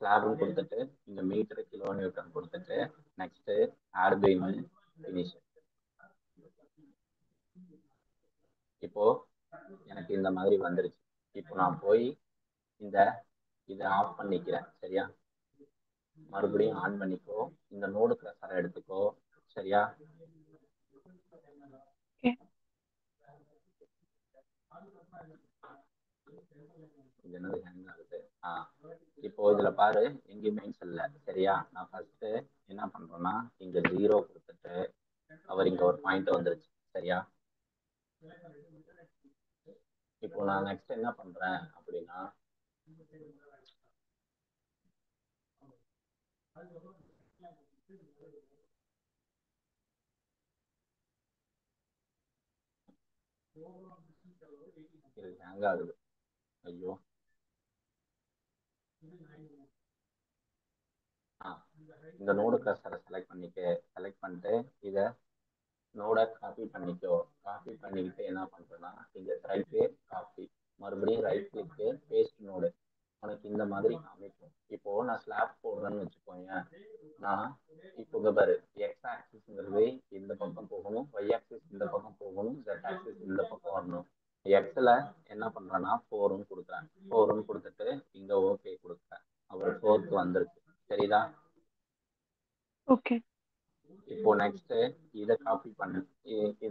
ஸ்லாப்னு கொடுத்துட்டு இங்க metre kilo Newton கொடுத்துட்டு நெக்ஸ்ட் ஆட் பீம் ஃபினிஷ். இப்போ எனக்கு இந்த மாதிரி வந்துருச்சு. இப்போ நான் போய் இதை ஆஃப் பண்ணிக்கிறேன். சரியா, மறுபடியும் ஆன் பண்ணிக்கோ. இந்த நோடு க்ரஷரை எடுத்துக்கோ. சரியா, என்னது ஹேங் ஆகுது? இப்போ இதுல பாரு, எங்கேயுமே இல்ல. சரியா, நான் ஃபர்ஸ்ட் என்ன பண்றேன்னா இங்க 0 கொடுத்துட்டு அவர் இங்க ஒரு பாயிண்ட் வந்துருச்சு. சரியா, இப்போ நான் நெக்ஸ்ட் என்ன பண்றேன் அப்படின்னா இது ஹேங் ஆகுது. ஐயோ, இந்த நோடு கிளஸ்டரை செலக்ட் பண்ணிட்டு இதை நோட காப்பி பண்ணிக்கோ. காப்பி பண்ணிக்கிட்டு என்ன பண்றேன்னா இங்க ரைட் காப்பி, மறுபடியும் ரைட் கிளிக்கு பேஸ்ட் நோடு. உனக்கு இந்த மாதிரி அமைக்கும். இப்போ நான் ஸ்லாப் போடுறேன்னு வச்சுக்கோங்க. நான் இப்போ பாரு, எக்ஸ் ஆக்சிஸ்ங்கிறது இந்த பக்கம் போகணும், ஒய் ஆக்சிஸ் இந்த பக்கம் போகணும், ஜெட் ஆக்சிஸ் இந்த பக்கம் வரணும். எக்ஸ்ல என்ன பண்றேன்னா 4ன்னு கொடுக்குறேன். 4ன்னு கொடுத்துட்டு இங்க ஓகே கொடுக்குறேன். அவர் 4க்கு வந்துருக்கு. சரிதா? ஓகே. இப்போ நெக்ஸ்ட் இதை காப்பி பண்ணு.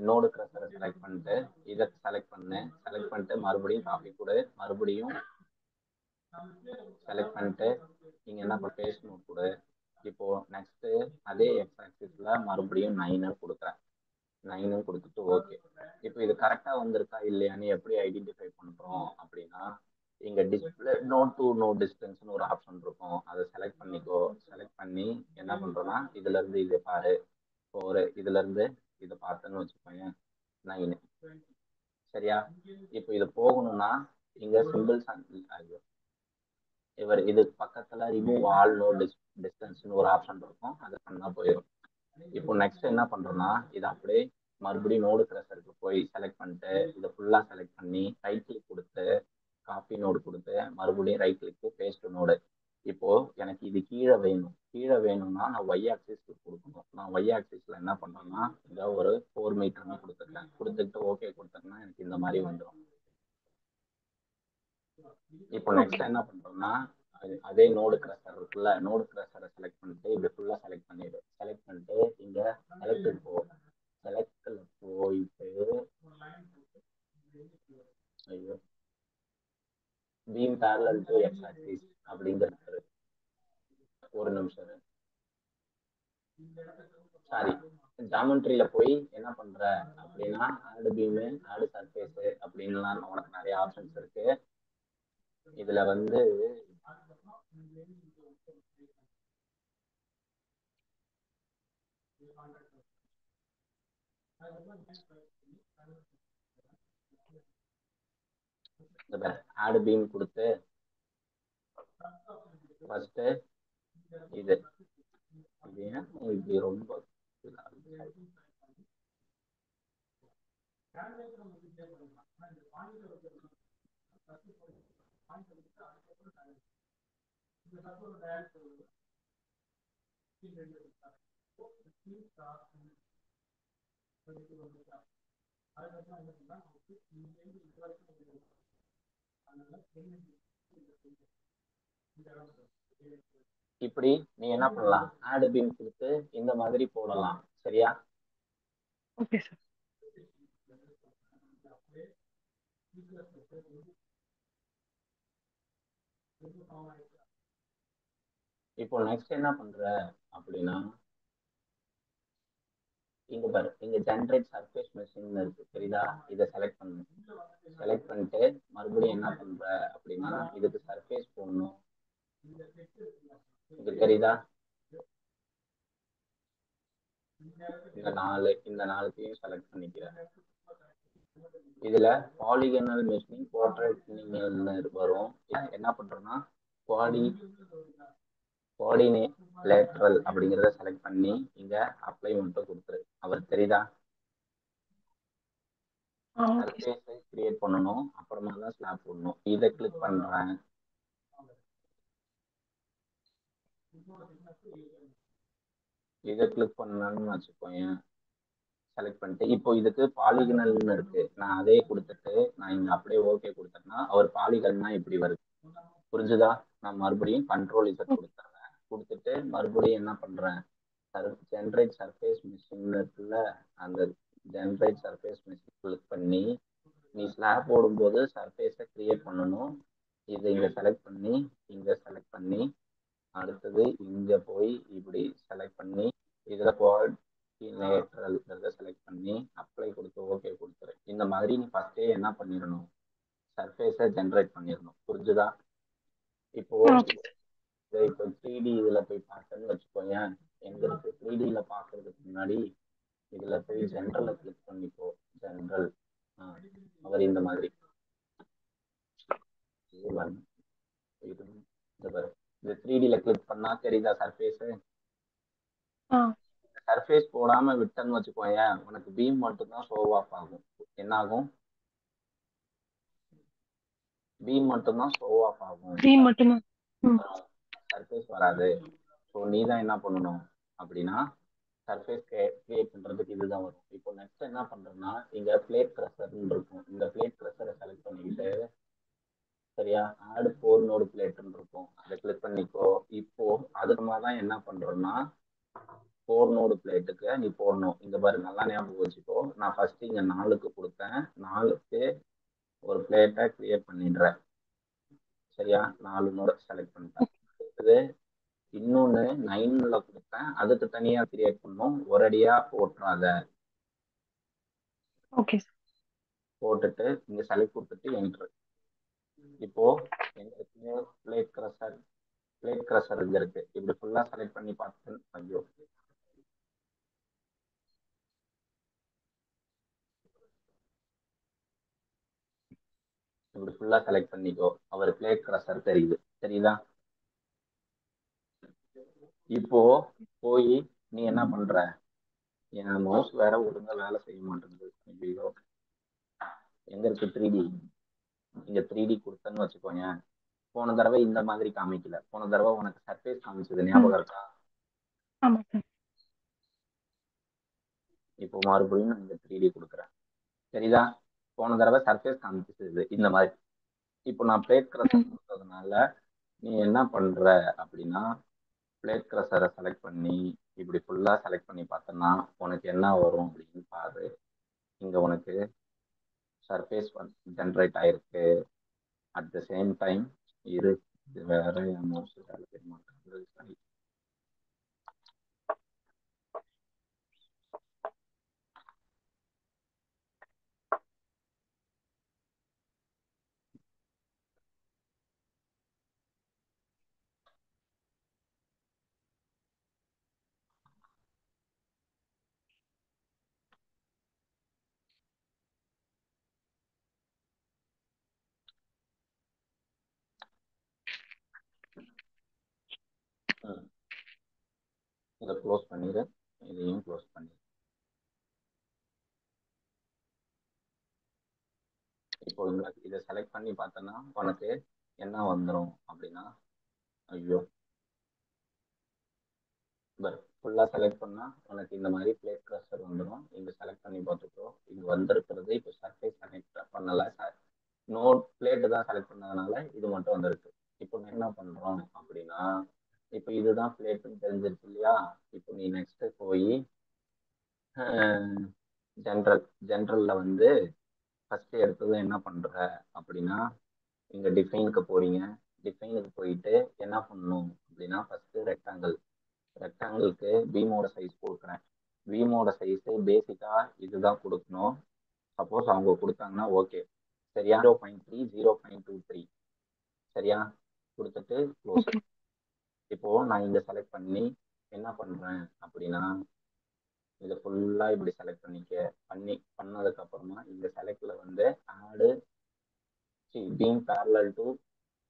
நோடு கிளஸ்டரை செலக்ட் பண்ணிட்டு இதை செலக்ட் பண்ணிட்டு மறுபடியும் காப்பி கொடு. மறுபடியும் செலக்ட் பண்ணிட்டு நீங்க என்ன பேஸ்ட் நோட் கொடு. இப்போ நெக்ஸ்ட் அதே எக்ஸ் ஆக்சிஸ்ல மறுபடியும் 9 கொடுக்குறேன். 9 கொடுத்துட்டு ஓகே. இப்போ இது கரெக்டா வந்திருக்கா இல்லையான்னு எப்படி ஐடென்டிஃபை பண்றோம் அப்படின்னா இங்க டிஸ்பிளே நோட் டு நோ டிஸ்டன்ஸ்னு ஒரு ஆப்ஷன் இருக்கும். அதை செலக்ட் பண்ணிக்கோ. செலக்ட் பண்ணி என்ன பண்றோம்னா இதுல இருந்து இதை பாரு. இதுல இருந்து இதை பார்த்தேன்னு வச்சுக்கோங்க 9. சரியா, இப்போ இது போகணும்னா இங்க சிம்பிள்ஸ் இவர் இது பக்கத்துல ரிமூவ் ஆல் நோ டிஸ்டன்ஸ்னு ஒரு ஆப்ஷன் இருக்கும். அதை பண்ணா போயிடும். இப்போ நெக்ஸ்ட் என்ன பண்றோம்னா இதை அப்படியே மறுபடியும் நோடு கிளஸ்டருக்கு போய் செலக்ட் பண்ணிட்டு இதை ஃபுல்லா செலக்ட் பண்ணி ரைட் கிளிக் கொடுத்து காப்பி நோடு கொடுத்து மறுபடியும் ரைட் கிளிக் பேஸ்ட் நோடு. இப்போ எனக்கு இது கீழே வேணும்னா நான் ஒய் ஆக்சிஸ் கொடுக்கணும். நான் ஒய் ஆக்சிஸ்ல என்ன பண்றேன்னா இதை ஒரு 4 மீட்டர்னு கொடுத்துட்டு ஓகே கொடுத்தேன்னா எனக்கு இந்த மாதிரி வந்துடும். இப்போ நெக்ஸ்ட் என்ன பண்றோம்னா அதே நோடு கிளஸ்டர் இருக்குல்ல, நோடு கிளஸ்டரை செலக்ட் பண்ணிட்டு இது ஃபுல்லா செலக்ட் பண்ணிட்டு இங்க செலக்ட் செலக்ட்ல போயிட்டு ஐயோ beam parallel to X axis அப்படிங்கிறது. ஒரு நிமிஷம், சாரி, ஜாமெட்ரியில போய் என்ன பண்ற அப்படின்னா ஆடு பீம், ஆடு சர்ஃபேஸ் அப்படின்லாம் உனக்கு நிறைய ஆப்ஷன்ஸ் இருக்கு. இதுல ஆடு பீம் கொடுத்து ஃபர்ஸ்ட் இது ரொம்ப இப்படி நீ என்ன பண்ணலாம், ஆட் பீம் கொடுத்து இந்த மாதிரி போடலாம். சரியா? Okay sir. இப்போ நெக்ஸ்ட் என்ன பண்ற அப்படின்னா இங்க பாரு, இங்க ஜெனரேட் சர்ஃபேஸ் மெஷின் இருக்கு. சரிதா? இதை செலக்ட் பண்ணிட்டு மறுபடியும் என்ன பண்ற அப்படின்னா இதுக்கு சர்ஃபேஸ் போடணும். இது தெரியுதா? இந்த நாலுத்தையும் செலக்ட் பண்ணிக்கிறேன். இதுல பாலிகனல் மெஷினிங் போர்ட்ரேட் வரும். என்ன பண்றோம்னா கோஆர்டினேட்டரல் அப்படிங்கிறத செலக்ட் பண்ணி இங்க அப்ளை மட்டும் கொடுத்துரு. அவர் தெரியுதா? சர்ஃபேஸ் கிரியேட் பண்ணணும், அப்புறமா தான் ஸ்லாப் போடணும். இதை கிளிக் பண்றேன். இதை கிளிக் பண்ணணும்னு வச்சுக்கோயேன். செலக்ட் பண்ணிட்டு இப்போ இதுக்கு பாலிகனல்னு இருக்கு, நான் அதே கொடுத்துட்டு நான் இங்க அப்படியே ஓகே கொடுத்தேன்னா அவர் பாலிகன்னா இப்படி வருது. புரிஞ்சுதா? நான் மறுபடியும் கண்ட்ரோல் இசட் கொடுத்துறேன். கொடுத்துட்டு மறுபடியும் என்ன பண்றேன், ஜென்ரேட் சர்ஃபேஸ் மிஷின் இருக்குல்ல, அந்த ஜென்ரேட் சர்ஃபேஸ் மிஷின் கிளிக் பண்ணி நீ ஸ்லாப் போடும்போது சர்ஃபேஸை கிரியேட் பண்ணணும். இதை இங்க செலக்ட் பண்ணி இங்க செலக்ட் பண்ணி அடுத்தது இங்க போய் இப்படி செலக்ட் பண்ணி இதுல கோஆர்டினேட்டர் செலக்ட் பண்ணி அப்ளை கொடுத்து ஓகே கொடுத்துரு. இந்த மாதிரி நீ ஃபர்ஸ்டே என்ன பண்ணிடணும், சர்ஃபேஸை ஜென்ரேட் பண்ணிடணும். புரிஞ்சுதா? இப்போ ஓகே சார். இப்போ 3D இதுல போய் பார்த்தேன்னு வச்சுக்கோங்க, எங்க இருக்கு 3Dல பார்க்கறதுக்கு முன்னாடி இதுல போய் ஜென்ரலை கிளிக் பண்ணிக்கோ. ஜென்ரல் அவர் இந்த மாதிரி இந்த 3Dல கிளிக் பண்ணா தெரியுதா சர்ஃபேஸ்? ஆ சர்ஃபேஸ் போடாம விட்டேன்னு வச்சுக்கோங்க, உனக்கு பீம் மட்டும் தான் ஷோ ஆஃப் ஆகும். என்ன ஆகும்? பீம் மட்டும் தான் ஷோ ஆஃப் ஆகும், க்ரீன் மட்டும்தான். ம் சர்ஃபேஸ் வராது. ஸோ நீ தான் என்ன பண்ணணும் அப்படின்னா, சர்ஃபேஸ் கிரியேட் பண்றதுக்கு இதுதான் வரும். இப்போ நெக்ஸ்ட் என்ன பண்றேன்னா, இங்க பிளேட் க்ரஷர்னு இருக்கும், இந்த பிளேட் க்ரஷரை செலக்ட் பண்ணிக்கிட்டு சரியா, ஆடு 4 நோடு பிளேட்னு இருக்கும், அதை கிளிக் பண்ணிக்கோ. இப்போ அதுக்கு தான் என்ன பண்றோம்னா 4 நோடு பிளேட்டுக்கு நீ போடணும். இந்த பாரு நல்லா ஞாபகம் வச்சுக்கோ, நான் ஃபர்ஸ்ட் இங்க 4க்கு கொடுத்தேன், 4க்கு ஒரு பிளேட்டை கிரியேட் பண்ணிடுறேன். சரியா, 4 நோட செலக்ட் பண்ணிட்டேன். அடுத்தது இன்னொன்னு 9ல கொடுத்தேன், அதுக்கு தனியா கிரியேட் பண்ணும், ஒரடியா போட்டுறாத. Okay sir. போட்டுட்டு இங்க செலக்ட் கொடுத்துட்டு என்ட்ரு. இப்போ எங்களுக்கு பிளேட் கிரஷர் இங்க இருக்கு, இப்படி ஃபுல்லா செலக்ட் பண்ணி பார்த்தேன். ஐயோ, இப்படி ஃபுல்லா செலக்ட் பண்ணிக்கோ. அவர் பிளேட் கிரஷர் தெரியுது, தெரியுதா? இப்போ போய் நீ என்ன பண்ற, என் மவுஸ் வேற ஒழுங்கா வேலை செய்ய மாட்டேங்குது. ஐயோ, எங்க இருக்கு 3D? இங்க 3D கொடுத்தேன்னு வச்சுக்கோங்க, போன தடவை இந்த மாதிரி காமிக்கல, போன தடவை உனக்கு சர்ஃபேஸ் காமிச்சது ம் ஞாபகம் இருக்கா? ஆமாம் சார். இப்போ மறுபடியும் நான் இந்த 3D கொடுக்குறேன், சரிதா? போன தடவை சர்ஃபேஸ் காமிச்சது இந்த மாதிரி. இப்போ நான் பிளேட் கிரஷர் ம் கொடுத்ததுனால நீ என்ன பண்ற அப்படின்னா, பிளேட் கிரஷரை செலக்ட் பண்ணி இப்படி ஃபுல்லா செலக்ட் பண்ணி பார்த்தோன்னா உனக்கு என்ன வரும் அப்படின்னு பாரு. இங்க உனக்கு சர்ஃபேஸ் ஜென்ரேட் ஆயிருக்கு. அட் த சேம் டைம் இரு, இது வேற என் மவுஸ் வேலை செய்ய மாட்டேங்குது. சரி, இதை க்ளோஸ் பண்ணிடு, இதையும் க்ளோஸ் பண்ணிடு. இப்போ இதை செலக்ட் பண்ணி பார்த்தோன்னா உனக்கு என்ன வந்துடும் அப்படின்னா, ஐயோ, ஃபுல்லா செலக்ட் பண்ணா உனக்கு இந்த மாதிரி பிளேட் கிளஸ்டர் வந்துடும். இங்க செலக்ட் பண்ணி பார்த்துக்கோ, இங்க வந்திருக்கிறது இப்போ சர்ஃபேஸ் கனெக்ட் பண்ணல, நோட் பிளேட் தான் செலக்ட் பண்ணதுனால இது மட்டும் வந்திருக்கு. இப்போ நான் என்ன பண்றோம் அப்படின்னா, இப்போ இதுதான் பிளேட்னு தெரிஞ்சிருச்சு இல்லையா? இப்போ நீ நெக்ஸ்ட் போய் ஜென்ரல் ஜென்ரல்ல வந்து ஃபர்ஸ்ட் எடுத்தது என்ன பண்ற அப்படின்னா, இங்க டிஃபைனுக்கு போறீங்க. டிஃபைனுக்கு போயிட்டு என்ன பண்ணணும் அப்படின்னா, ஃபர்ஸ்ட் ரெக்டாங்கிள், ரெக்டாங்கிளுக்கு பீமோட சைஸ் கொடுக்குறேன். பீமோட சைஸ் பேசிக்கா இதுதான் கொடுக்கணும். சப்போஸ் அவங்க கொடுத்தாங்கன்னா ஓகே, சரியா? 0.3 0.23 சரியா? கொடுத்துட்டு க்ளோஸ். ஓகே. இப்போ நான் இங்க செலக்ட் பண்ணி என்ன பண்றேன் அப்படின்னா, இதை ஃபுல்லா இப்படி செலக்ட் பண்ணதுக்கு அப்புறமா இந்த செலக்ட்ல வந்து add beam parallel to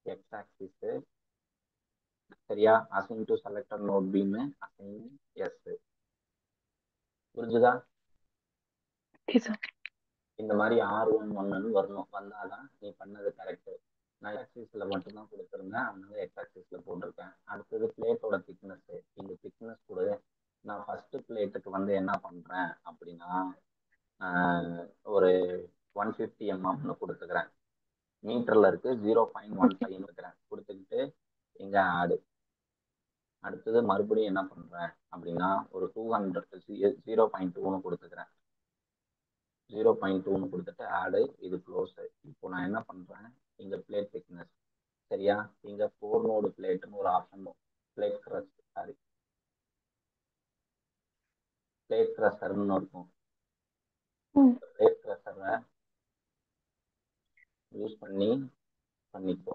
X axis, சரியா? Assign to selector node beam assign yes. புரிஞ்சுதா? Okay sir. இந்த மாதிரி R11 வரணும், வந்தாதான் நீ பண்ணது கரெக்ட். நான் எக்ஸாக்சிஸ்ல மட்டும்தான் கொடுத்துருந்தேன், அதனால எக்ஸாக்சிஸ்ல போட்டிருக்கேன். அடுத்தது பிளேட்டோட திக்னஸ். இந்த திக்னஸ் கூட நான் ஃபர்ஸ்ட் பிளேட்டுக்கு வந்து என்ன பண்றேன் அப்படின்னா ஒரு 150 mm கொடுத்துக்கிறேன். மீட்டர்ல இருக்கு 0.15 இருக்கிறேன் கொடுத்துக்கிட்டு இங்க ஆடு. அடுத்தது மறுபடியும் என்ன பண்றேன் அப்படின்னா ஒரு 0.2 கொடுத்துக்கிறேன். 0.2 கொடுத்துட்டு ஆடு, இது க்ளோஸ். இப்போ நான் என்ன பண்றேன், இங்க பிளேட் திக்னஸ் சரியா, இங்க 4 நோடு பிளேட்னு ஒரு ஆப்ஷன், பிளேட் கிரஸ் சாரி பிளேட் கிரஷர்னு இருக்கும். பிளேட் கிரஷரை யூஸ் பண்ணிக்கோ.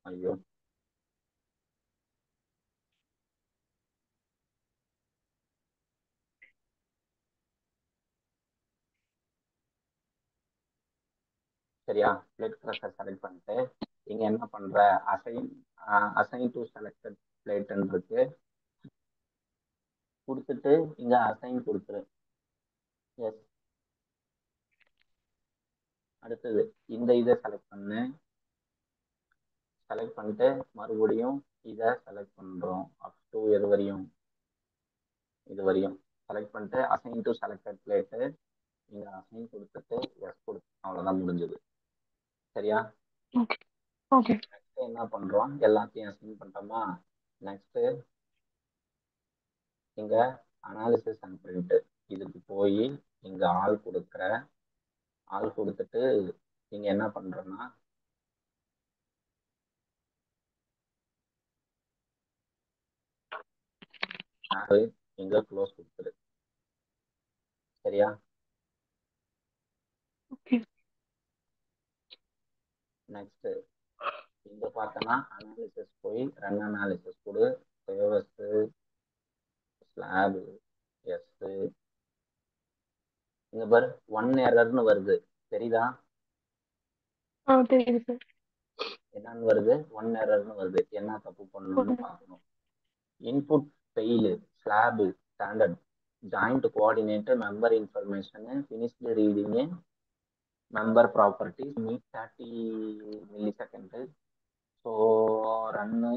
ஐயோ சரியா, பிளேட் கிரஷர் செலக்ட் பண்ணிட்டு இங்க என்ன பண்ற, அசைன் அசைன் டு செலக்டட் பிளேட்னு இருக்கு, கொடுத்துட்டு இங்க அசைன் கொடுத்துரு. எஸ். அடுத்தது இந்த இதை செலக்ட் பண்ணு. செலக்ட் பண்ணிட்டு மறுபடியும் இதை செலக்ட் பண்றோம் அப் டு எது வரையும், இது வரையும் செலக்ட் பண்ணிட்டு அசைன் டு செலக்டட் பிளேட்டு இங்க அசைன் கொடுத்துட்டு எஸ் கொடுத்து அவ்வளவுதான் முடிஞ்சது. சரியா, ஓகே. நெக்ஸ்ட் என்ன பண்றோம், எல்லாத்தையும் அசைன் பண்ணிட்டோமா. நெக்ஸ்ட் இங்க அனாலிசிஸ் அண்ட் பிரிண்ட், இதுக்கு போய் இங்க ஆள் கொடுக்குற. ஆள் கொடுத்துட்டு நீங்க என்ன பண்றோம்னா இங்க க்ளோஸ் கொடுத்துரு. சரியா, நெக்ஸ்ட் இங்க பார்த்தோன்னா அனாலிசிஸ் போய் ரன் அனாலிசிஸ் கொடு. சேவஸ் ஸ்லாப் எஸ். இங்க பாரு 1 எரர்னு வருது, தெரியுதா? தெரியுது சார். என்னன்னு வருது, 1 எரர்னு வருது. என்ன தப்பு பண்ணணும்னு பார்க்கணும். Input fail, slab standard joint coordinator member information finished reading member properties meet 30 millisecond. So run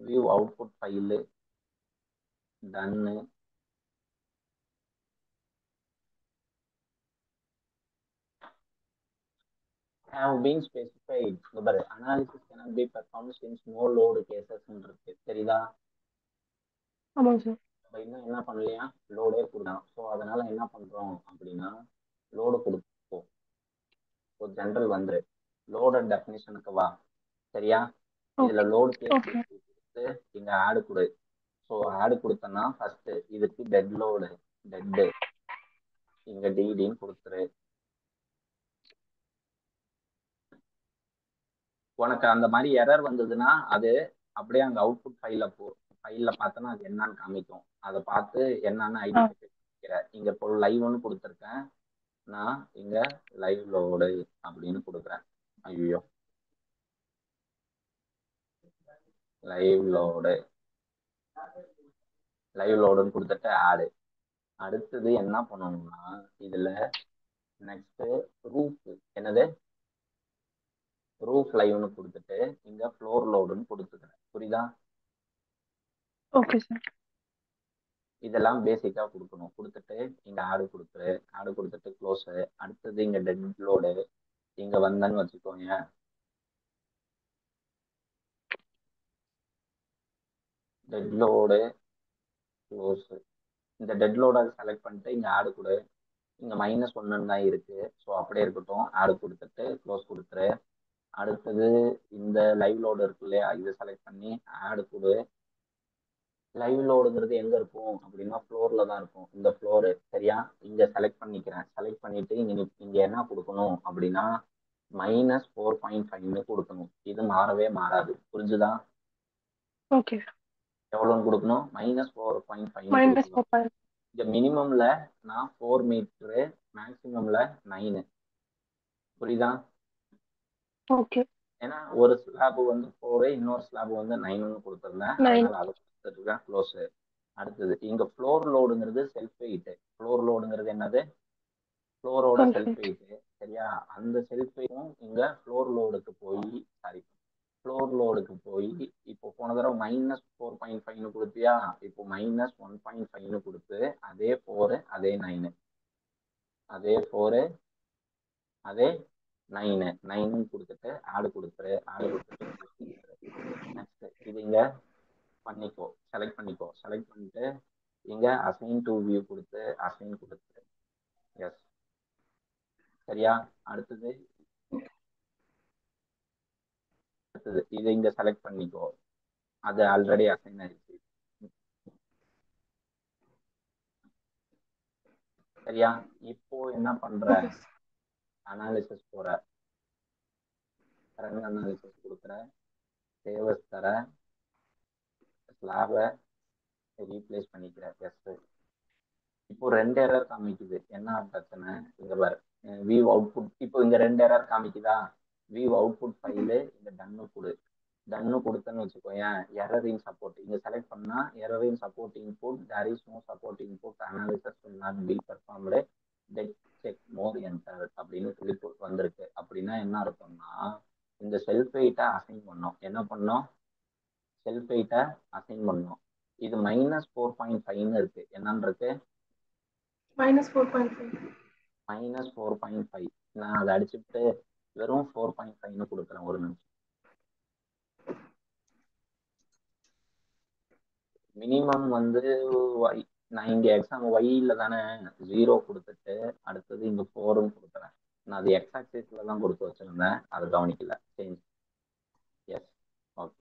view output file ton. have been specified. But analysis cannot be performed since no load cases இருக்கு, தெரியுதா? ஆமாங்க sir. இன்னும் என்ன பண்ணலையா, லோடே கொடுக்கலாம். So அதனால என்ன பண்றோம் அப்படின்னா லோடு கொடுப்போம். ஒரு ஜென்ரல் வந்து லோட டெஃபினிஷனுக்கு வா. சரியா, இதுல லோடு கேஸ் இங்க ஆடு கொடு. ஸோ ஆடு கொடுத்தனா ஃபர்ஸ்ட் இதுக்கு டெட் லோடு டெட்டு இங்க டிடின்னு கொடுத்துரு. உனக்கு அந்த மாதிரி எரர் வந்ததுன்னா அது அப்படியே அங்க அவுட்புட் ஃபைல்ல பார்த்தோன்னா அது என்னன்னு காமிக்கும். அதை பார்த்து என்னன்னு ஐடென்டிஃபை பண்ணிக்கிறேன். இங்க இப்போ லைவ்னு கொடுத்துருக்கேன், நான் இங்க லைவ் லோடு அப்படின்னு கொடுக்குறேன். ஐயோ, லைவ் லோடுன்னு கொடுத்துட்டு ஆடு. அடுத்தது என்ன பண்ணணும்னா இதுல நெக்ஸ்ட் ரூஃப், என்னது ரூஃப் லைவ்னு கொடுத்துட்டு இங்க ஃப்ளோர் லோடுன்னு கொடுத்துக்கிறேன். புரியுதா? Okay sir. இதெல்லாம் பேசிக்கா கொடுக்கணும். கொடுத்துட்டு இங்க ஆடு கொடுத்துரு. ஆடு கொடுத்துட்டு க்ளோஸ். அடுத்தது இங்க டெட் லோடு இங்க வந்தேன்னு வச்சுக்கோங்க. Dead load close. இந்த டெட் லோட செலக்ட் பண்ணிட்டு இங்க ஆடு கொடு. இங்க -1 தான் இருக்கு, ஸோ அப்படியே இருக்கட்டும். ஆடு கொடுத்துட்டு க்ளோஸ் கொடுத்துரு. அடுத்தது இந்த லைவ் லோடு இருக்கு இல்லையா, இதை செலக்ட் பண்ணி ஆடு கொடு. லைவ் லோடுங்கிறது எங்க இருக்கும் அப்படின்னா ஃப்ளோர்ல தான் இருக்கும், இந்த ஃப்ளோரு. சரியா, இங்க செலக்ட் பண்ணிக்கிறேன். செலக்ட் பண்ணிட்டு இங்க என்ன கொடுக்கணும் அப்படின்னா -4.5 கொடுக்கணும். இது மாறவே மாறாது, புரிஞ்சுதா? ஓகே. எவ்வளோன்னு கொடுக்கணும், -4.5 கொடுக்கணும். இந்த மினிமம்ல நான் 4 மீட்டரு, மேக்சிமம்ல 9. புரியுதா? ஓகே. ஏன்னா ஒரு ஸ்லாப் வந்து 4, இன்னொரு ஸ்லாப் வந்து 9ன்னு கொடுத்துருந்தேன், அதனால அதை கொடுத்துருக்கேன். க்ளோஸ். அடுத்தது இங்க ஃப்ளோர் லோடுங்கிறது செல்ஃப் வெயிட். ஃப்ளோர் லோடுங்கிறது என்னது, ஃப்ளோரோட செல்ஃப் வெயிட். சரியா? அந்த செல்ஃபையும் இங்க ஃப்ளோர் லோடுக்கு போய் சாரி ஃப்ளோர் லோடுக்கு போய் இப்போ போன தடவை -4.5ன்னு கொடுத்தியா, இப்போ -1.5ன்னு கொடுத்து அதே 4 அதே 9 அதே 4 அதே 9 கொடுத்துட்டு ஆடு கொடுத்துட்டு க்ளோஸ் கொடுத்துரு. நெக்ஸ்ட் இது இங்க பண்ணிக்கோ, செலக்ட் பண்ணிட்டு இங்க அசைன் டு வியூ கொடுத்து அசைன் கொடுத்துரு. எஸ், சரியா? அடுத்தது இது இங்க செலக்ட் பண்ணிக்கோ, அது ஆல்ரெடி அசைன் ஆயிடுச்சு. சரியா? இப்போ என்ன பண்ற, அனாலிசிஸ் போற, ரன் அனாலிசிஸ் கொடுக்குற, சேவஸ் தர, ஸ்லாபை ரீப்ளேஸ் பண்ணிக்கிற. எஸ், இப்போ 2 எரர் காமிக்குது. என்ன பிரச்சனை இங்க பாரு, வியூ அவுட்புட். இப்போ இங்க 2 எரர் காமிக்குதா? வியூ அவுட்புட் ஃபைலு இந்த டன்னு கொடுத்தேன்னு வச்சுக்கோயேன், எரர் இன் சப்போர்ட் இங்க செலக்ட் பண்ணா error in support input, there is no support input, analysis will not be performed, dead check more enter அப்படின்னு சொல்லி வந்திருக்கு. அப்படின்னா என்ன அர்த்தம்னா, இந்த செல்ஃப் வெயிட்டை அசைன் பண்ணோம். என்ன பண்ணோம்? செல்ஃப் வெயிட்டை அசைன் பண்ணோம். இது -4.5ன்னு இருக்கு. என்னன்னு இருக்கு? -4.5. நான் அதை அடிச்சுட்டு வெறும் 4.5ன்னு கொடுக்குறேன். ஒரு நிமிஷம். மினிமம் வந்து நான் இங்க எக்ஸாம் ஒய்ல தானே 0 கொடுத்துட்டு அடுத்தது இங்க 4ன்னு கொடுக்குறேன். நான் அது எக்ஸ் ஆக்சிஸ்ல தான் கொடுத்து வச்சிருந்தேன், அது கவனிக்கல. சேஞ்ச். Yes, okay.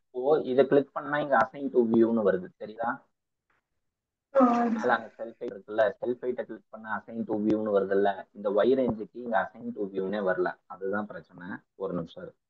இப்போ இதை கிளிக் பண்ணா இங்க அசைன் டு வியூன்னு வருது, தெரியுதா? மேல அங்க செல்ஃபைட் இருக்குல்ல, செல்ஃபைட்டை கிளிக் பண்ண அசைன் டு வியூன்னு வருதுல்ல. இந்த ஒய் ரேஞ்சுக்கு இங்க அசைன் டு வியூனே வரல. அதுதான் பிரச்சனை. ஒரு நிமிஷம் இருக்கு.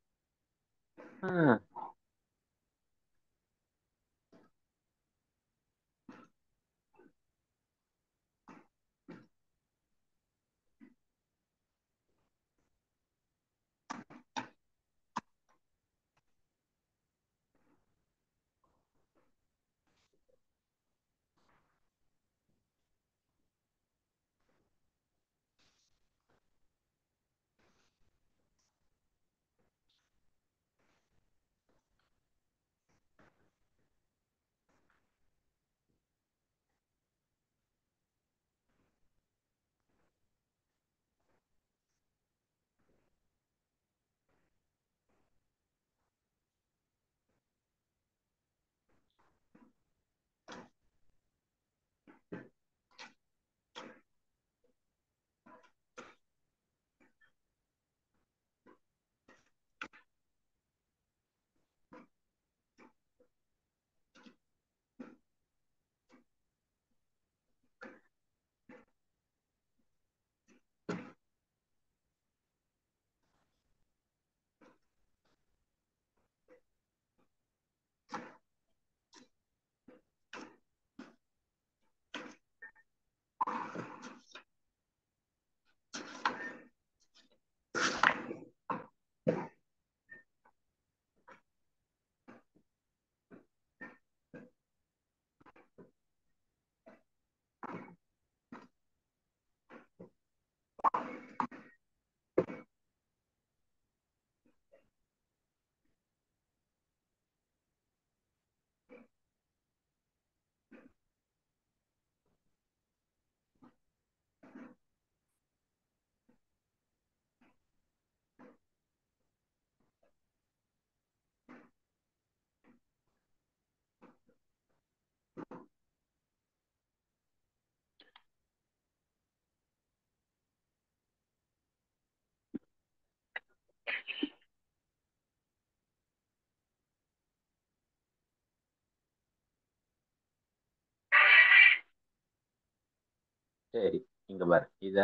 சரி, இங்க பாரு, இத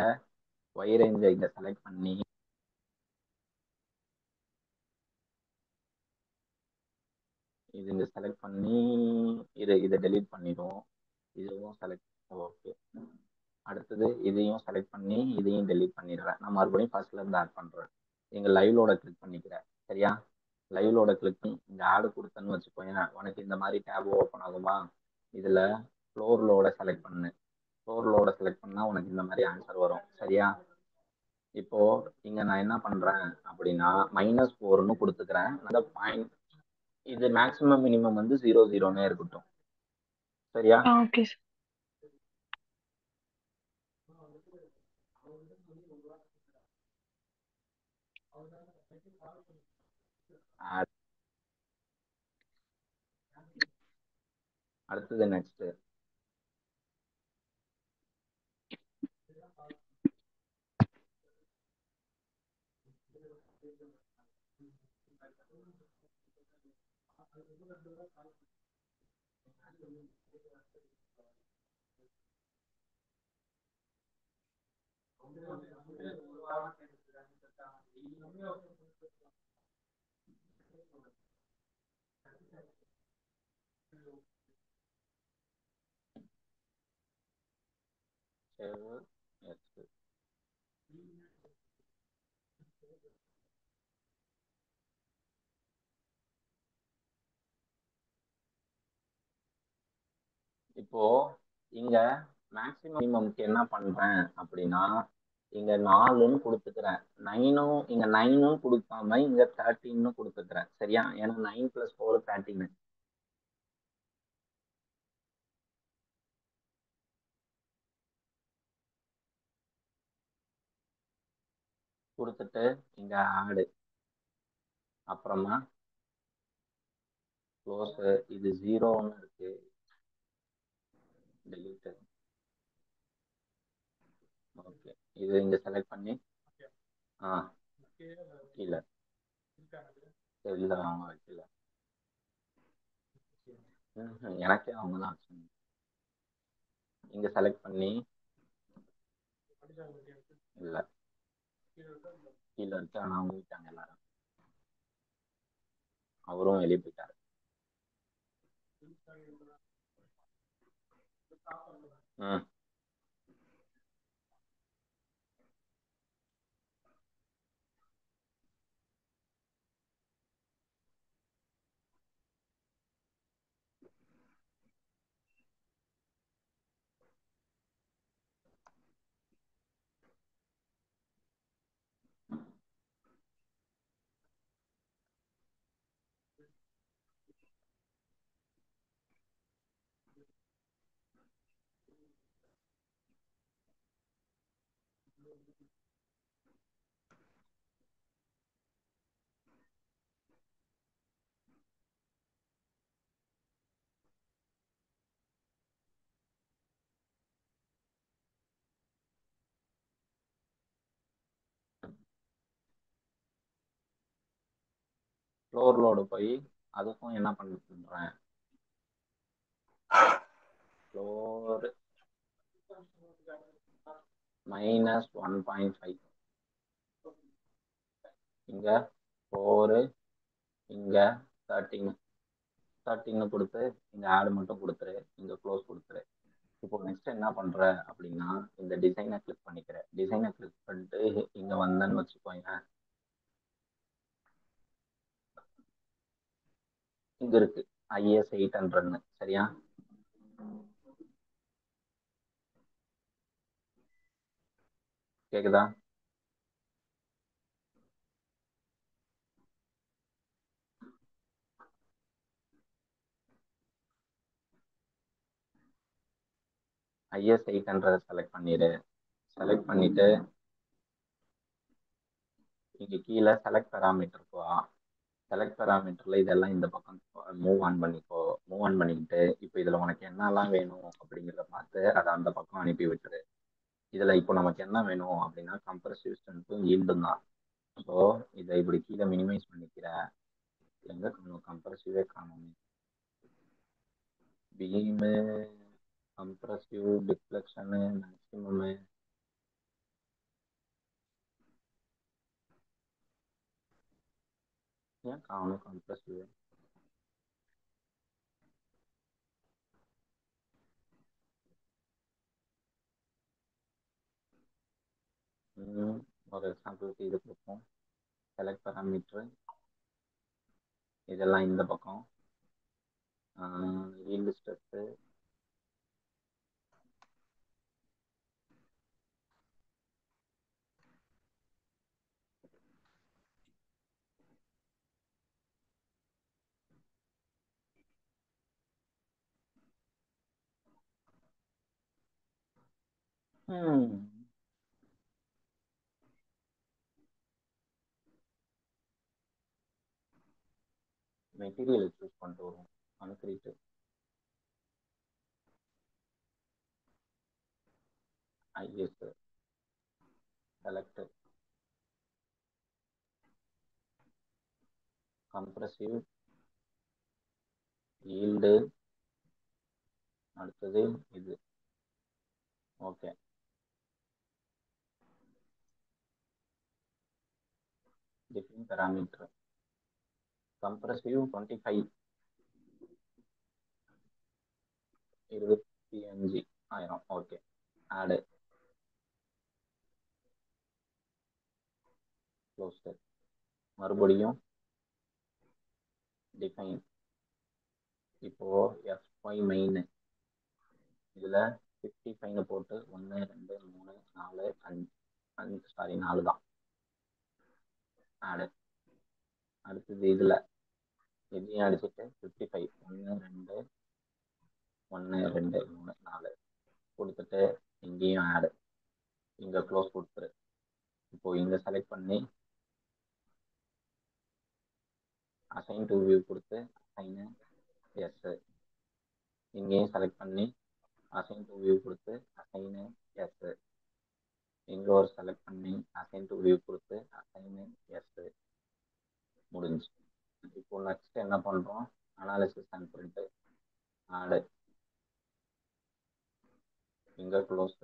ஒய் ரேஞ்சை இங்க செலக்ட் பண்ணி இது இங்க செலக்ட் பண்ணி இதை டெலீட் பண்ணிடுவோம். இதுவும் செலக்ட். ஓகே, அடுத்தது இதையும் செலக்ட் பண்ணி இதையும் டெலீட் பண்ணிடுறேன். நான் மறுபடியும் ஃபர்ஸ்ட்ல இருந்து ஆட் பண்றேன். எங்க லைவ்லோட கிளிக் பண்ணிக்கிறேன். சரியா? லைவ் லோட கிளிக் இங்க ஆடு கொடுத்தேன்னு வச்சுக்கோங்க, உனக்கு இந்த மாதிரி டேப் ஓப்பன் ஆகுமா. இதுல ஃப்ளோர் லோட செலக்ட் பண்ணு. ஃப்ளோர் லோட செலக்ட் பண்ணா உனக்கு இந்த மாதிரி ஆன்சர் வரும். சரியா? இப்போ இங்க நான் என்ன பண்றேன் அப்படின்னா -4ன்னு கொடுத்துக்கிறேன். அந்த பாயிண்ட் இது மேக்ஸிமம் மினிமம் வந்து 0 0னே இருக்கட்டும். சரியா? Okay sir. அடுத்தது நெக்ஸ்ட். இப்போ இங்க மேக்ஸிமம்க்கு என்ன பண்றேன் அப்படின்னா இங்க 4ன்னு கொடுத்துக்கிறேன். 9ம் இங்க 9ம் கொடுக்காம இங்க 13ன்னு கொடுத்துக்கிறேன். சரியா? ஏன்னா 9 + 4 13. கொடுத்துட்டு இங்க ஆடு, அப்புறமா க்ளோஸ். இது 0ன்னு இருக்கு, delete. ஓகே, இது இங்க செலக்ட் பண்ணி கீழே இல்ல அவங்க வைக்கல. எனக்கே அவங்க தான் இங்க செலக்ட் பண்ணி இல்ல கீழே இருக்கு. ஆனா அவங்க விட்டாங்க எல்லாரும், அவரும் வெளியே போயிட்டாரு. ஃப்ளோர் லோடு போய் அதுக்கும் என்ன பண்ணுறேன், ஃப்ளோர் -1.5. இங்க 4, இங்க 13 கொடுத்து இங்க ஆடு மட்டும் கொடுத்துரு, இங்க க்ளோஸ் கொடுத்துரு. இப்போ நெக்ஸ்ட் என்ன பண்ற அப்படின்னா இந்த டிசைனை கிளிக் பண்ணிக்கிறேன். டிசைனை கிளிக் பண்ணிட்டு இங்க வந்தேன்னு வச்சுக்கோங்க, இங்க இருக்கு IS 800. சரியா? கேக்குதா? IS 800 செலக்ட் பண்ணிடு. செலக்ட் பண்ணிட்டு இங்க கீழே செலக்ட் பேராமீட்டர் போ. செலக்ட் பேராமீட்டர்ல இதெல்லாம் இந்த பக்கம் மூவ் ஆன் பண்ணிக்கோ. மூவ் ஆன் பண்ணிக்கிட்டு இப்போ இதுல உனக்கு என்னெல்லாம் வேணும் அப்படிங்கிறத பார்த்து அதை அந்த பக்கம் அனுப்பி விட்டுரு. இதுல இப்போ நமக்கு என்ன வேணும் அப்படின்னா கம்ப்ரசிவ் ஸ்ட்ரென்த்தும் ஈல்டும் தான். ஸோ இதை இப்படி கீழே மினிமைஸ் பண்ணிக்கிற. எங்க கம்ப்ரசிவே காணும், பீமு, கம்ப்ரசிவ், டிஃப்ளெக்ஷனு, மேக்ஸிமமு, ஏன் காணும் கம்ப்ரசிவ்? ஒரு எக்ஸாம்பிளுக்கு இது கொடுப்போம். செலக்ட் பேராமீட்டர் இதெல்லாம் இந்த பக்கம். ஈல்டு ஸ்ட்ரெஸ்ஸு, மெட்டீரியல் சூஸ் பண்ணிட்டு வரும். Concrete, IS, select, compressive, yield, அடுத்தது இது. Okay, define parameter. Compressive 25, 25,000. Okay, ஆடு, க்ளோஸ். மறுபடியும் டிஃபைன். இப்போ எஃப்5 மெயின் இதில் 55 போட்டு 1 2 3 4 5 5 சாரி 4 தான் ஆடு. அடுத்தது இதில் இதையும் அடிச்சுட்டு 55 1 2 1 2 3 4 கொடுத்துட்டு இங்கேயும் ஆடு. இங்கே க்ளோஸ் கொடுத்துரு. இப்போ இங்கே செலக்ட் பண்ணி அசைன் டு வியூ கொடுத்து அசைனு எஸ். இங்கேயும் செலக்ட் பண்ணி அசைன் டு வியூ கொடுத்து அசைனு எஸ். இங்கே ஒரு செலக்ட் பண்ணி அசைன் டு வியூ கொடுத்து அசைனு எஸ். முடிஞ்சு. இப்போ நெக்ஸ்ட் என்ன பண்ணுறோம்? Analysis and print. ஆடு, இங்கே க்ளோஸ்.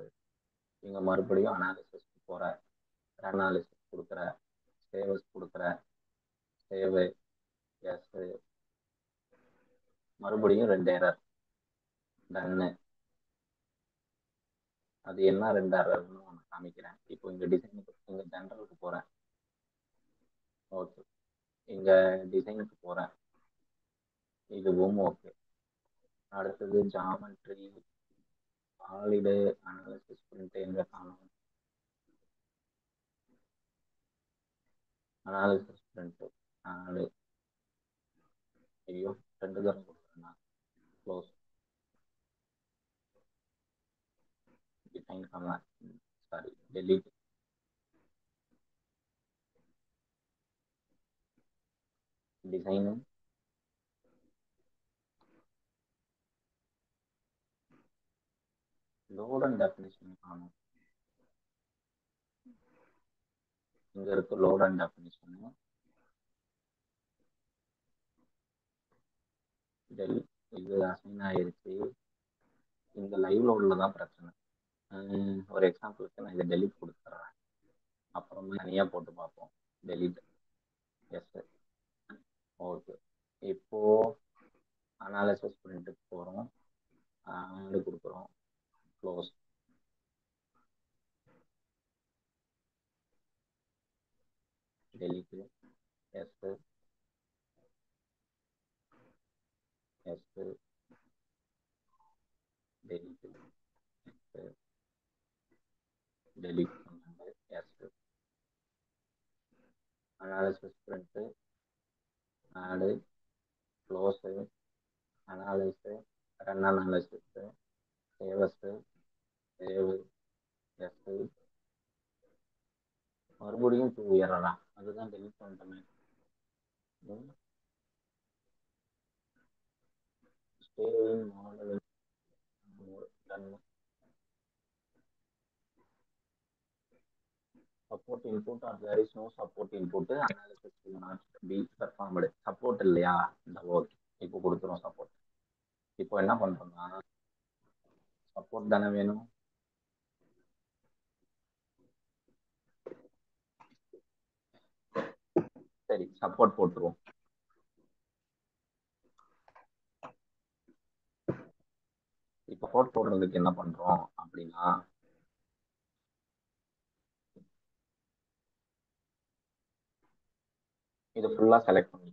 இங்கே மறுபடியும் அனாலிசிஸ் போகிற, அனாலிசிஸ் கொடுக்குற, சேவஸ் கொடுக்குற, சேவு எஸ். மறுபடியும் 2 எரர். டன்னு. அது என்ன 2 எரர்னு ஒன்று காமிக்கிறேன். இப்போ இங்கே டிசைனுக்கு இங்கே ஜென்ரலுக்கு போகிறேன். ஓகே, இங்கே டிசைனுக்கு போகிறேன். இதுவும் ஓகே. அடுத்தது ஜாமெட்ரி, சாலிடு, அனாலிசிஸ் பிரிண்ட் எங்கே காணும்? அனாலிசிஸ் பிரிண்ட் ஆடு. ஐயோ 2 தரம் கொடுக்குறேன்னா. Close. Define command, sorry delete. Design, load and definition காணும். இங்கே இருக்கு லோட் அண்ட் டெஃபினிஷனு. இது அசைன் ஆயிருச்சு. இந்த லைவ் லோட்ல தான் பிரச்சனை. ஒரு எக்ஸாம்பிளுக்கு நான் இதை டெலிட் கொடுத்துட்றேன். அப்புறமா தனியாக போட்டு பார்ப்போம். Delete yes. ஓகே, இப்போ அனாலிசிஸ் பிரிண்ட்டுக்கு போகிறோம். ஆடு கொடுக்குறோம். Close. Delete yes yes. Delete yes. Delete பண்ணாங்க yes. Analysis print add close analyse run analysis save as save yes. மறுபடியும் 2 எரரா? அதுதான் டெலிட் பண்ணிட்டோமே. ஸ்டேவிங் model done. support input or there is no support input, analysis will not be performed. Support இல்லையா? இந்த okay, இப்போ கொடுத்துரும் சப்போர்ட். இப்போ என்ன பண்றோம்னா சப்போர்ட் தானே வேணும். சரி, சப்போர்ட் போட்டுருவோம். இப்போ சப்போர்ட் போடுறதுக்கு என்ன பண்றோம் அப்படின்னா இதை ஃபுல்லா செலக்ட் பண்ணி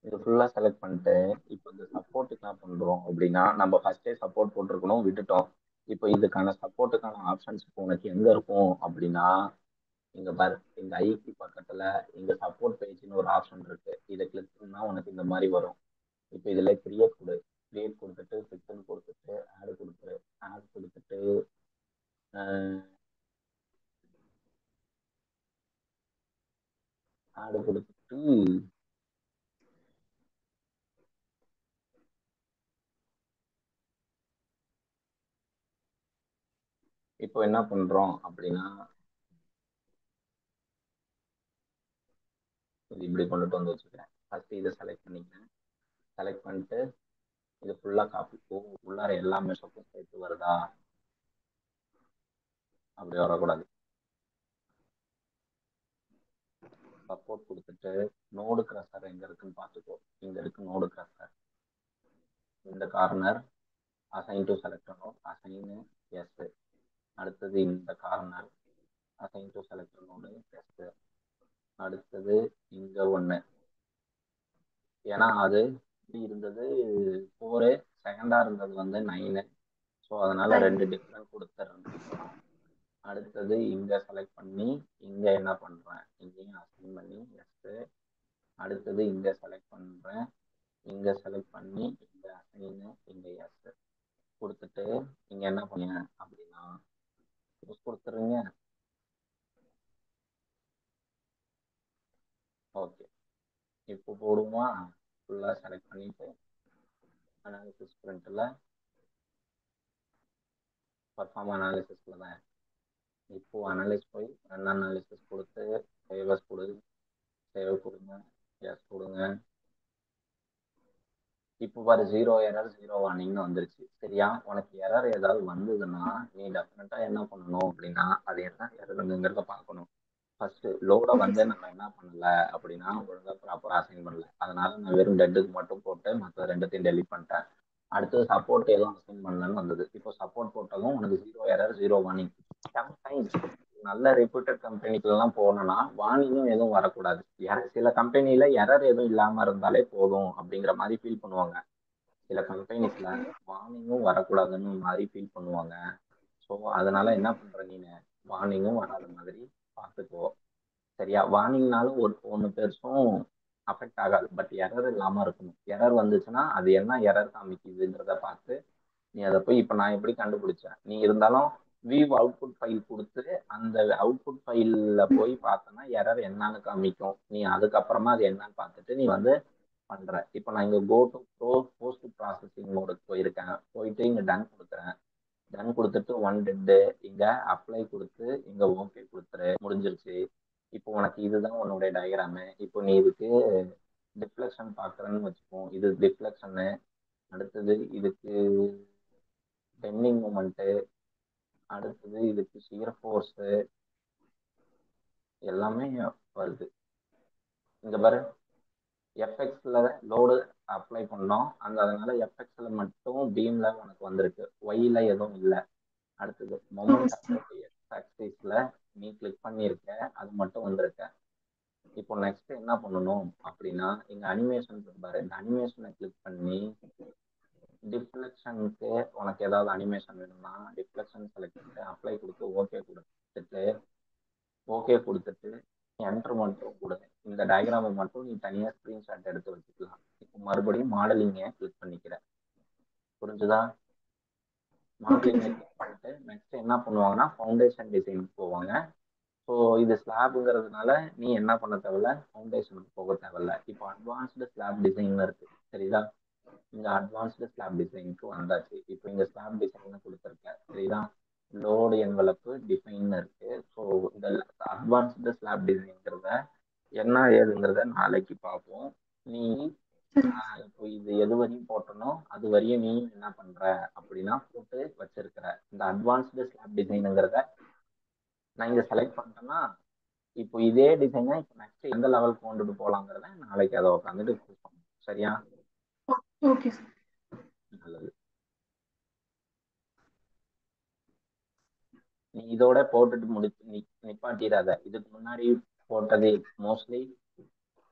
இது ஃபுல்லா செலக்ட் பண்ணிட்டு இப்போ இந்த சப்போர்ட்டுக்கு என்ன பண்றோம் அப்படின்னா, நம்ம ஃபர்ஸ்டே சப்போர்ட் போட்டிருக்கணும், விட்டுட்டோம். இப்போ இதுக்கான சப்போர்ட்டுக்கான ஆப்ஷன்ஸ் இப்போ உனக்கு எங்க இருக்கும் அப்படின்னா, இங்க பாரு, இந்த ஐக்கு பக்கத்துல இங்க சப்போர்ட் பேஜ்னு ஒரு ஆப்ஷன் இருக்கு. இதை கிளிக் பண்ணா உனக்கு இந்த மாதிரி வரும். இப்போ இதுல கிரியேட் கொடு. கிரியேட் கொடுத்துட்டு பிக்சல் கொடுத்துட்டு ஆட் கொடுத்துரு. ஆட் கொடுத்துட்டு ஆட் கொடுத்துட்டு இப்போ என்ன பண்றோம் அப்படின்னா, இது இப்படி கொண்டுட்டு வந்து வச்சுக்கிறேன். ஃபர்ஸ்ட் இதை செலக்ட் பண்ணிக்கிறேன். செலக்ட் பண்ணிட்டு இது ஃபுல்லா காப்பி உள்ளார எல்லாமே சப்போஸ் சேர்த்து வருதா, அப்படி வரக்கூடாது. சப்போர்ட் கொடுத்துட்டு நோடு கிரசர் எங்க இருக்குன்னு பார்த்துக்கோ. இங்க இருக்கு நோடு கிரசர். இந்த corner assign to select node, assign yes. அடுத்தது இந்த corner assign to select node yes. அடுத்தது இங்க ஒண்ணு, ஏன்னா அது இப்படி இருந்தது 4, செகண்டா இருந்தது வந்து 9. ஸோ அதனால 2 டிஃப்ரெண்ட் கொடுத்துட்றேன். அடுத்தது இங்க செலக்ட் பண்ணி இங்க என்ன பண்றேன், இங்கேயும் அசைன் பண்ணி எஸ். அடுத்தது இங்க செலக்ட் பண்றேன், இங்க செலக்ட் பண்ணி இங்க அசைன் இங்க எஸ் கொடுத்துட்டு இங்க என்ன பண்ணீங்க அப்படின்னா கொடுத்துருங்க. ஓகே, இப்போ போடுமா, ஃபுல்லா செலக்ட் பண்ணிட்டு அனாலிசிஸ் பிரிண்ட்ல பர்ஃபார்ம் அனாலிசிஸ்ல தான். இப்போ அனலைஸ் போய் ரன் அனாலிசிஸ் கொடுத்து சேவஸ் கொடு. சேவ் கொடுங்க, எஸ் கொடுங்க. இப்போ பாரு 0 எரர் 0 வார்னிங்னு வந்துருச்சு. சரியா? உனக்கு எரர் ஏதாவது வந்ததுன்னா நீ டெஃபினட்டா என்ன பண்ணணும் அப்படின்னா, அது என்ன எரருங்கிறத பார்க்கணும். ஃபர்ஸ்ட் லோட வந்து நம்ம என்ன பண்ணல அப்படின்னா, ஒழுங்கா ப்ராப்பரா அசைன் பண்ணல. அதனால நான் வெறும் டெட்டுக்கு மட்டும் போட்டு மற்ற ரெண்டுத்தையும் டெலிட் பண்ணிட்டேன். அடுத்தது சப்போர்ட் எதுவும் அசைன் பண்ணலன்னு வந்தது. இப்போ சப்போர்ட் போட்டதும் உனக்கு 0 எரர் 0 வார்னிங். சம்டைம்ஸ் நல்ல ரெப்யூட்டட் கம்பெனிக்குலாம் போனோம்னா வார்னிங்கும் எதுவும் வரக்கூடாது. சில கம்பெனில எரர் எதுவும் இல்லாம இருந்தாலே போதும் அப்படிங்கிற மாதிரி ஃபீல் பண்ணுவாங்க. சில கம்பெனிஸ்ல வார்னிங்கும் வரக்கூடாதுன்னு மாதிரி ஃபீல் பண்ணுவாங்க. ஸோ அதனால என்ன பண்ற நீங்க, வார்னிங்கும் வராத மாதிரி பார்த்துக்கோ. சரியா? வார்னிங்னாலும் ஒன்று பெருசும் அஃபெக்ட் ஆகாது, பட் எரர் இல்லாம இருக்கணும். எரர் வந்துச்சுன்னா அது என்ன எரர் காமிக்குதுன்றத பார்த்து நீ அதை போய், இப்போ நான் எப்படி கண்டுபிடிச்சேன், நீ இருந்தாலும் வியூ அவுட்புட் ஃபைல் கொடுத்து அந்த அவுட்புட் ஃபைல்ல போய் பார்த்தோன்னா எரர் என்னன்னு காமிக்கும். நீ அதுக்கப்புறமா அது என்னன்னு பார்த்துட்டு நீ வந்து பண்ற. இப்போ நான் இங்க கோ டு போஸ்ட் ப்ராசஸிங் மோடுக்கு போயிருக்கேன். போயிட்டு இங்க டன் கொடுக்குறேன். டன் கொடுத்துட்டு ஒன் டெட்டு இங்க அப்ளை கொடுத்து இங்க ஓகே கொடுத்துரு, முடிஞ்சிருச்சு. இப்போ உனக்கு இதுதான் உன்னுடைய டயக்ராமு. இப்போ நீ இதுக்கு டிஃப்ளெக்ஷன் பார்க்குறேன்னு வச்சுப்போம். இது டிஃப்ளெக்ஷனு. அடுத்தது இதுக்கு பெண்டிங் மூமெண்ட்டு. அடுத்தது இதுக்கு ஷியர் ஃபோர்ஸு எல்லாமே வருது. இங்க பாரு, எஃப்எக்ஸ்ல லோடு அப்ளை பண்ணோம், அதனால எஃப்எக்ஸ்ல மட்டும் பீம்ல உனக்கு வந்திருக்கு, ஒய்ல எதுவும் இல்லை. அடுத்தது மொமெண்ட் எக்ஸ் ஆக்சிஸ்ல நீ கிளிக் பண்ணியிருக்க, அது மட்டும் வந்திருக்க. இப்போ நெக்ஸ்ட் என்ன பண்ணணும் அப்படின்னா, இங்க அனிமேஷன் பாரு, இந்த அனிமேஷனை கிளிக் பண்ணி டிஃப்ளெக்ஷனுக்கு உனக்கு ஏதாவது அனிமேஷன் வேணும்னா டிஃப்ளெக்ஷன் செலக்ட் பண்ணிட்டு அப்ளை கொடுத்து ஓகே கொடுத்துட்டு என்டர் மட்டும் கொடு. இந்த டயக்ராமை மட்டும் நீ தனியாக ஸ்க்ரீன்ஷாட் எடுத்து வச்சுக்கலாம். இப்போ மறுபடியும் மாடலிங்கை கிளிக் பண்ணிக்கிற. புரிஞ்சுதா? மாடலிங்கை கிளிக் பண்ணிட்டு நெக்ஸ்ட் என்ன பண்ணுவாங்கன்னா ஃபவுண்டேஷன் டிசைனுக்கு போவாங்க. ஸோ இது ஸ்லாபுங்கிறதுனால நீ என்ன பண்ண தேவையில்ல, ஃபவுண்டேஷனுக்கு போக தேவையில்ல. இப்போ அட்வான்ஸ்டு ஸ்லாப் டிசைன் இருக்கு. சரிதா? இங்க அட்வான்ஸ்டு ஸ்லாப் டிசைனுக்கு வந்தாச்சு. இப்போ இங்க ஸ்லாப் டிசைன் கொடுத்துருக்கேன். சரிதா? லோடு என்வலப்பு டிசைன் இருக்கு. ஸோ இந்த அட்வான்ஸ்டு ஸ்லாப் டிசைன்ங்கிறத என்ன ஏதுங்கிறத நாளைக்கு பார்ப்போம். நீ இப்போ இது எது வரையும் போட்டனோ அது வரையும் நீ என்ன பண்ற அப்படின்னா போட்டு வச்சிருக்கிற. இந்த அட்வான்ஸ்டு ஸ்லாப் டிசைனுங்கிறத நான் இங்க செலக்ட் பண்ணிட்டேன்னா இப்போ இதே டிசைனை இப்போ நெக்ஸ்ட் எந்த லெவலுக்கு கொண்டுட்டு போகலாங்கிறத நாளைக்கு அதை உட்காந்துட்டு கொடுப்போம். சரியா? Okay sir. நல்லது. நீ இதோட போட்டுட்டு முடிச்சு நிப்பாட்டிடாத. இதுக்கு முன்னாடி போட்டது மோஸ்ட்லி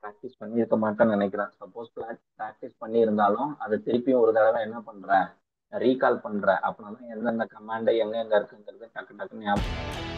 ப்ராக்டிஸ் பண்ணியிருக்க மாட்டேன்னு நினைக்கிறேன். சப்போஸ் ப்ராக்டிஸ் பண்ணியிருந்தாலும் அதை திருப்பியும் ஒரு தடவை என்ன பண்றேன், ரீகால் பண்றேன். அப்படின்னா எந்தெந்த கமாண்ட் எங்க எங்க இருக்குங்கிறது டக்கு டக்குன்னு ஞாபகம்